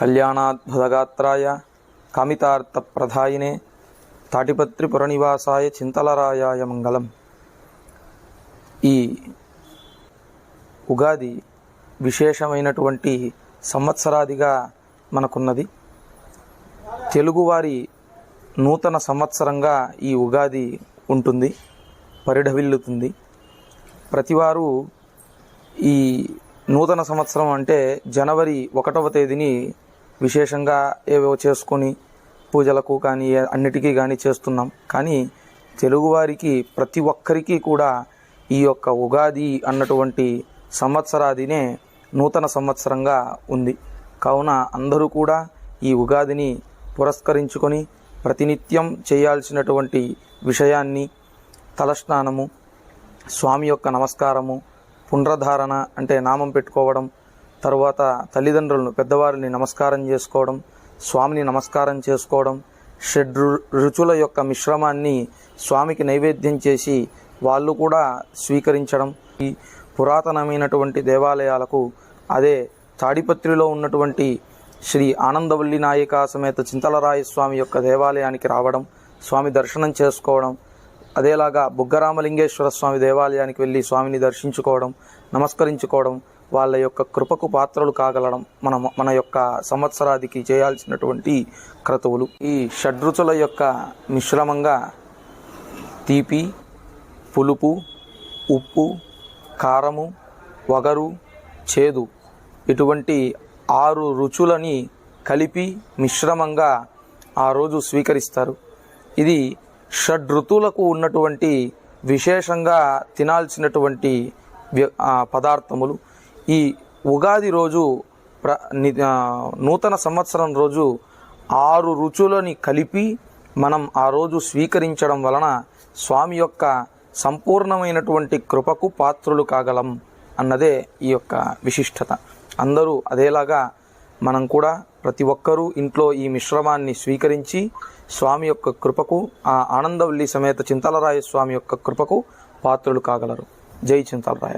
కళ్యాణాద్భుతగాత్రాయ కామితార్థప్రదాయినే తాటిపత్రి పురనివాసాయ చింతలరాయాయ మంగళం. ఈ ఉగాది విశేషమైనటువంటి సంవత్సరాదిగా మనకున్నది. తెలుగువారి నూతన సంవత్సరంగా ఈ ఉగాది ఉంటుంది, పరిఢవిల్లుతుంది. ప్రతివారు ఈ నూతన సంవత్సరం అంటే జనవరి 1వ తేదీని విశేషంగా ఏవో చేసుకొని పూజలకు కానీ అన్నిటికీ కానీ చేస్తున్నాం. కానీ తెలుగువారికి ప్రతి ఒక్కరికి కూడా ఈ యొక్క ఉగాది అన్నటువంటి సంవత్సరాదినే నూతన సంవత్సరంగా ఉంది. కావున అందరూ కూడా ఈ ఉగాదిని పురస్కరించుకొని ప్రతినిత్యం చేయాల్సినటువంటి విషయాన్ని తలస్నానము, స్వామి యొక్క నమస్కారము, పుండ్రధారణ అంటే నామం పెట్టుకోవడం, తరువాత తల్లిదండ్రులను పెద్దవారిని నమస్కారం చేసుకోవడం, స్వామిని నమస్కారం చేసుకోవడం, రుచుల యొక్క మిశ్రమాన్ని స్వామికి నైవేద్యం చేసి వాళ్ళు కూడా స్వీకరించడం. ఈ పురాతనమైనటువంటి దేవాలయాలకు, అదే తాడిపత్రిలో ఉన్నటువంటి శ్రీ ఆనందవల్లి నాయికా సమేత చింతలరాయ స్వామి యొక్క దేవాలయానికి రావడం, స్వామి దర్శనం చేసుకోవడం, అదేలాగా బుగ్గరామలింగేశ్వర స్వామి దేవాలయానికి వెళ్ళి స్వామిని దర్శించుకోవడం, నమస్కరించుకోవడం, వాళ్ళ యొక్క కృపకు పాత్రలు కాగలడం మన యొక్క సంవత్సరాదికి చేయాల్సినటువంటి క్రతువులు. ఈ షడ్రుచుల యొక్క మిశ్రమంగా తీపి, పులుపు, ఉప్పు, కారము, వగరు, చేదు ఇటువంటి 6 రుచులని కలిపి మిశ్రమంగా ఆ రోజు స్వీకరిస్తారు. ఇది షడ్రుతులకు ఉన్నటువంటి విశేషంగా తినాల్సినటువంటి పదార్థములు. ఈ ఉగాది రోజు నూతన సంవత్సరం రోజు 6 రుచులని కలిపి మనం ఆ రోజు స్వీకరించడం వలన స్వామి యొక్క సంపూర్ణమైనటువంటి కృపకు పాత్రులు కాగలం అన్నదే ఈ యొక్క విశిష్టత. అందరూ అదేలాగా మనం కూడా ప్రతి ఒక్కరూ ఇంట్లో ఈ మిశ్రమాన్ని స్వీకరించి స్వామి యొక్క కృపకు, ఆ ఆనందవల్లి సమేత చింతలరాయ స్వామి యొక్క కృపకు పాత్రులు కాగలరు. జై చింతలరాయ.